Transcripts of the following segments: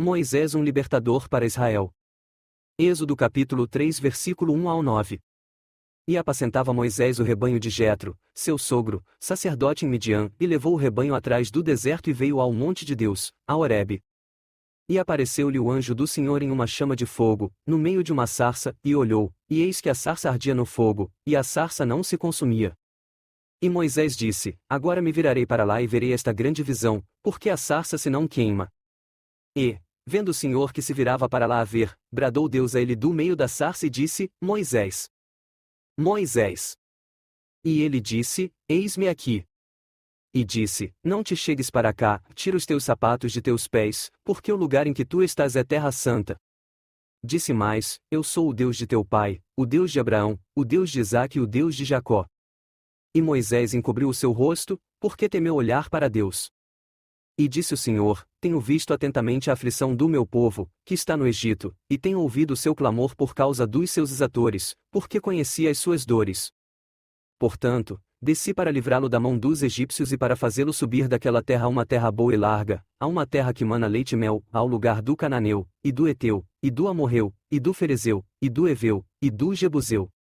Moisés um libertador para Israel. Êxodo capítulo 3 versículo 1 ao 9. E apacentava Moisés o rebanho de Jetro, seu sogro, sacerdote em Midian, e levou o rebanho atrás do deserto e veio ao monte de Deus, a Horebe. E apareceu-lhe o anjo do Senhor em uma chama de fogo, no meio de uma sarça, e olhou, e eis que a sarça ardia no fogo, e a sarça não se consumia. E Moisés disse: Agora me virarei para lá e verei esta grande visão, porque a sarça se não queima. E, vendo o Senhor que se virava para lá a ver, bradou Deus a ele do meio da sarça e disse: Moisés! Moisés! E ele disse: Eis-me aqui. E disse: Não te chegues para cá, tira os teus sapatos de teus pés, porque o lugar em que tu estás é terra santa. Disse mais: Eu sou o Deus de teu pai, o Deus de Abraão, o Deus de Isaque e o Deus de Jacó. E Moisés encobriu o seu rosto, porque temeu olhar para Deus. E disse o Senhor: Tenho visto atentamente a aflição do meu povo, que está no Egito, e tenho ouvido o seu clamor por causa dos seus exatores, porque conheci as suas dores. Portanto, desci para livrá-lo da mão dos egípcios e para fazê-lo subir daquela terra a uma terra boa e larga, a uma terra que mana leite e mel, ao lugar do Cananeu, e do Eteu, e do Amorreu, e do Ferezeu, e do Eveu, e do Jebuseu.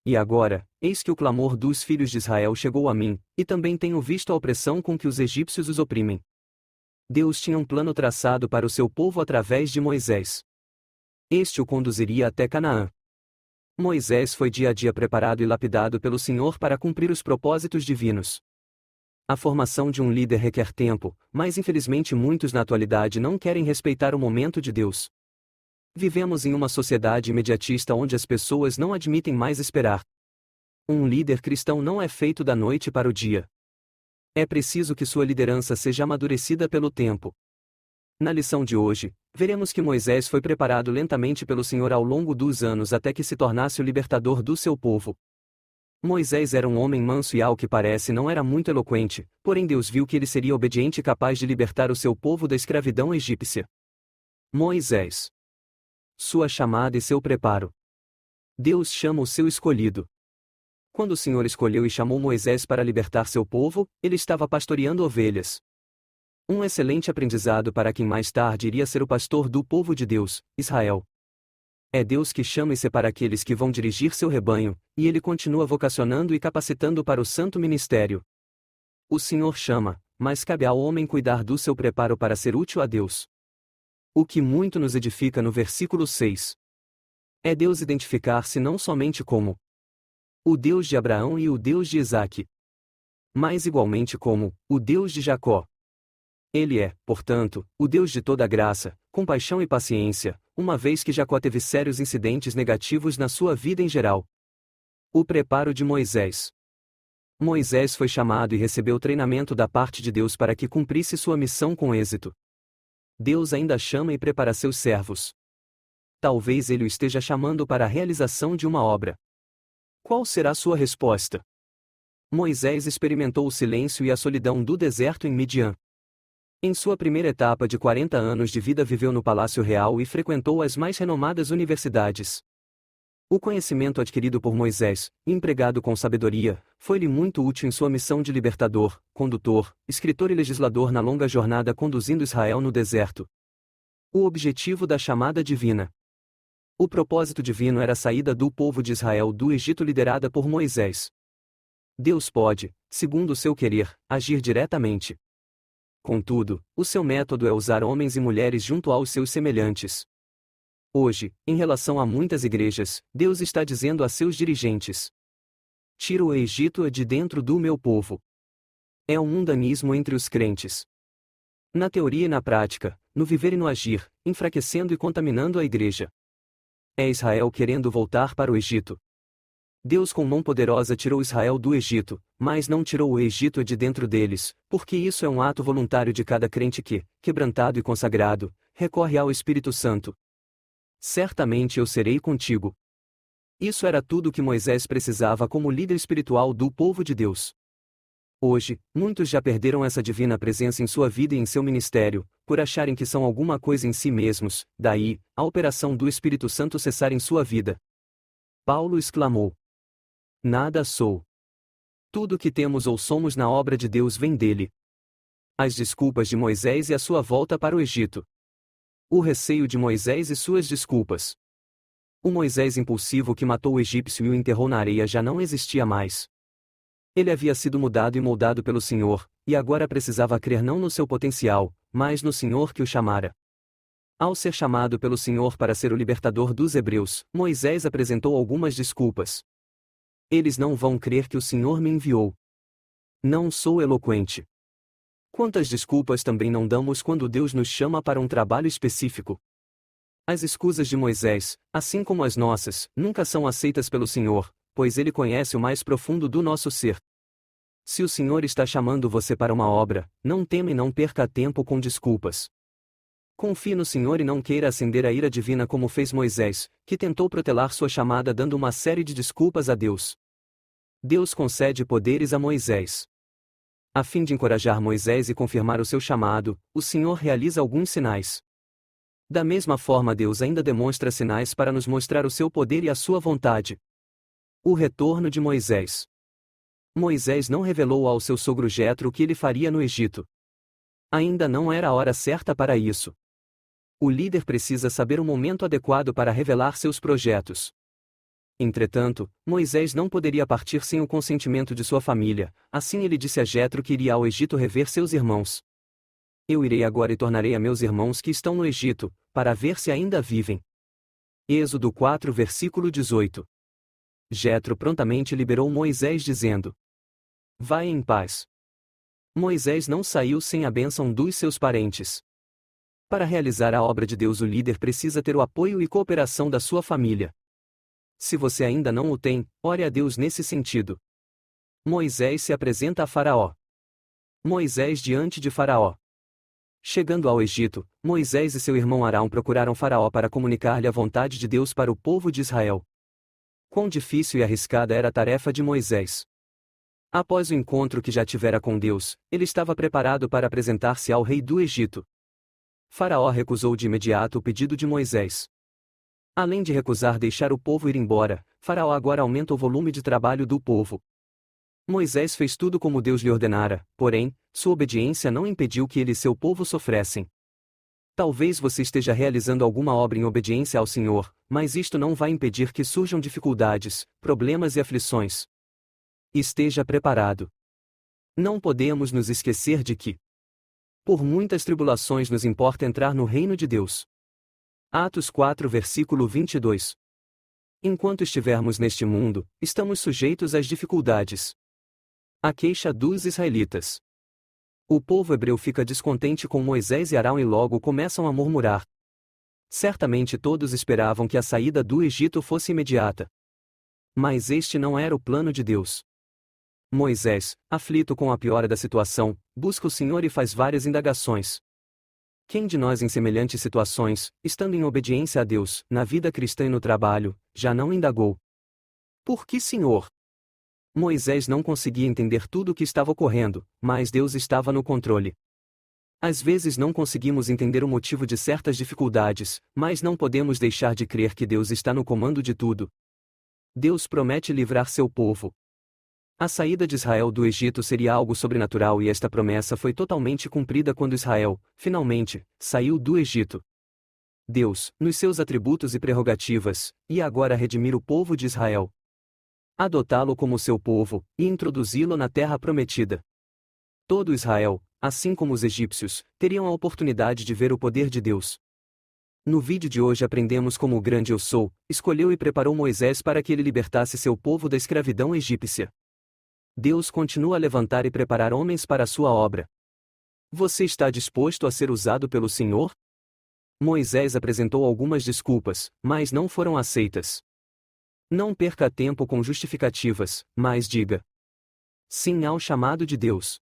E agora, eis que o clamor dos filhos de Israel chegou a mim, e também tenho visto a opressão com que os egípcios os oprimem. Deus tinha um plano traçado para o seu povo através de Moisés. Este o conduziria até Canaã. Moisés foi dia a dia preparado e lapidado pelo Senhor para cumprir os propósitos divinos. A formação de um líder requer tempo, mas infelizmente muitos na atualidade não querem respeitar o momento de Deus. Vivemos em uma sociedade imediatista onde as pessoas não admitem mais esperar. Um líder cristão não é feito da noite para o dia. É preciso que sua liderança seja amadurecida pelo tempo. Na lição de hoje, veremos que Moisés foi preparado lentamente pelo Senhor ao longo dos anos até que se tornasse o libertador do seu povo. Moisés era um homem manso e, ao que parece, não era muito eloquente, porém Deus viu que ele seria obediente e capaz de libertar o seu povo da escravidão egípcia. Moisés. Sua chamada e seu preparo. Deus chama o seu escolhido. Quando o Senhor escolheu e chamou Moisés para libertar seu povo, ele estava pastoreando ovelhas. Um excelente aprendizado para quem mais tarde iria ser o pastor do povo de Deus, Israel. É Deus que chama e separa aqueles que vão dirigir seu rebanho, e ele continua vocacionando e capacitando para o santo ministério. O Senhor chama, mas cabe ao homem cuidar do seu preparo para ser útil a Deus. O que muito nos edifica no versículo 6. É Deus identificar-se não somente como o Deus de Abraão e o Deus de Isaque, mas igualmente como o Deus de Jacó. Ele é, portanto, o Deus de toda graça, compaixão e paciência, uma vez que Jacó teve sérios incidentes negativos na sua vida em geral. O preparo de Moisés. Moisés foi chamado e recebeu treinamento da parte de Deus para que cumprisse sua missão com êxito. Deus ainda chama e prepara seus servos. Talvez ele o esteja chamando para a realização de uma obra. Qual será sua resposta? Moisés experimentou o silêncio e a solidão do deserto em Midian. Em sua primeira etapa de 40 anos de vida viveu no Palácio Real e frequentou as mais renomadas universidades. O conhecimento adquirido por Moisés, empregado com sabedoria, foi-lhe muito útil em sua missão de libertador, condutor, escritor e legislador na longa jornada conduzindo Israel no deserto. O objetivo da chamada divina. O propósito divino era a saída do povo de Israel do Egito liderada por Moisés. Deus pode, segundo o seu querer, agir diretamente. Contudo, o seu método é usar homens e mulheres junto aos seus semelhantes. Hoje, em relação a muitas igrejas, Deus está dizendo a seus dirigentes: tira o Egito de dentro do meu povo. É um mundanismo entre os crentes. Na teoria e na prática, no viver e no agir, enfraquecendo e contaminando a igreja. É Israel querendo voltar para o Egito. Deus com mão poderosa tirou Israel do Egito, mas não tirou o Egito de dentro deles, porque isso é um ato voluntário de cada crente que, quebrantado e consagrado, recorre ao Espírito Santo. Certamente eu serei contigo. Isso era tudo o que Moisés precisava como líder espiritual do povo de Deus. Hoje, muitos já perderam essa divina presença em sua vida e em seu ministério, por acharem que são alguma coisa em si mesmos, daí, a operação do Espírito Santo cessar em sua vida. Paulo exclamou: nada sou. Tudo o que temos ou somos na obra de Deus vem dele. As desculpas de Moisés e a sua volta para o Egito. O receio de Moisés e suas desculpas. O Moisés impulsivo que matou o egípcio e o enterrou na areia já não existia mais. Ele havia sido mudado e moldado pelo Senhor, e agora precisava crer não no seu potencial, mas no Senhor que o chamara. Ao ser chamado pelo Senhor para ser o libertador dos hebreus, Moisés apresentou algumas desculpas. Eles não vão crer que o Senhor me enviou. Não sou eloquente. Quantas desculpas também não damos quando Deus nos chama para um trabalho específico? As escusas de Moisés, assim como as nossas, nunca são aceitas pelo Senhor, pois Ele conhece o mais profundo do nosso ser. Se o Senhor está chamando você para uma obra, não tema e não perca tempo com desculpas. Confie no Senhor e não queira acender a ira divina como fez Moisés, que tentou protelar sua chamada dando uma série de desculpas a Deus. Deus concede poderes a Moisés. A fim de encorajar Moisés e confirmar o seu chamado, o Senhor realiza alguns sinais. Da mesma forma, Deus ainda demonstra sinais para nos mostrar o seu poder e a sua vontade. O retorno de Moisés. Moisés não revelou ao seu sogro Jetro o que ele faria no Egito. Ainda não era a hora certa para isso. O líder precisa saber o momento adequado para revelar seus projetos. Entretanto, Moisés não poderia partir sem o consentimento de sua família, assim ele disse a Jetro que iria ao Egito rever seus irmãos. Eu irei agora e tornarei a meus irmãos que estão no Egito, para ver se ainda vivem. Êxodo 4 versículo 18. Jetro prontamente liberou Moisés dizendo: Vai em paz. Moisés não saiu sem a bênção dos seus parentes. Para realizar a obra de Deus, o líder precisa ter o apoio e cooperação da sua família. Se você ainda não o tem, ore a Deus nesse sentido. Moisés se apresenta a Faraó. Moisés diante de Faraó. Chegando ao Egito, Moisés e seu irmão Arão procuraram Faraó para comunicar-lhe a vontade de Deus para o povo de Israel. Quão difícil e arriscada era a tarefa de Moisés. Após o encontro que já tivera com Deus, ele estava preparado para apresentar-se ao rei do Egito. Faraó recusou de imediato o pedido de Moisés. Além de recusar deixar o povo ir embora, Faraó agora aumenta o volume de trabalho do povo. Moisés fez tudo como Deus lhe ordenara, porém, sua obediência não impediu que ele e seu povo sofressem. Talvez você esteja realizando alguma obra em obediência ao Senhor, mas isto não vai impedir que surjam dificuldades, problemas e aflições. Esteja preparado. Não podemos nos esquecer de que, por muitas tribulações, nos importa entrar no reino de Deus. Atos 4 versículo 22. Enquanto estivermos neste mundo, estamos sujeitos às dificuldades. A queixa dos israelitas. O povo hebreu fica descontente com Moisés e Arão e logo começam a murmurar. Certamente todos esperavam que a saída do Egito fosse imediata. Mas este não era o plano de Deus. Moisés, aflito com a piora da situação, busca o Senhor e faz várias indagações. Quem de nós em semelhantes situações, estando em obediência a Deus, na vida cristã e no trabalho, já não indagou? Por que, Senhor? Moisés não conseguia entender tudo o que estava ocorrendo, mas Deus estava no controle. Às vezes não conseguimos entender o motivo de certas dificuldades, mas não podemos deixar de crer que Deus está no comando de tudo. Deus promete livrar seu povo. A saída de Israel do Egito seria algo sobrenatural e esta promessa foi totalmente cumprida quando Israel, finalmente, saiu do Egito. Deus, nos seus atributos e prerrogativas, ia agora redimir o povo de Israel, adotá-lo como seu povo, e introduzi-lo na terra prometida. Todo Israel, assim como os egípcios, teriam a oportunidade de ver o poder de Deus. No vídeo de hoje aprendemos como o grande Eu Sou escolheu e preparou Moisés para que ele libertasse seu povo da escravidão egípcia. Deus continua a levantar e preparar homens para a sua obra. Você está disposto a ser usado pelo Senhor? Moisés apresentou algumas desculpas, mas não foram aceitas. Não perca tempo com justificativas, mas diga sim ao chamado de Deus.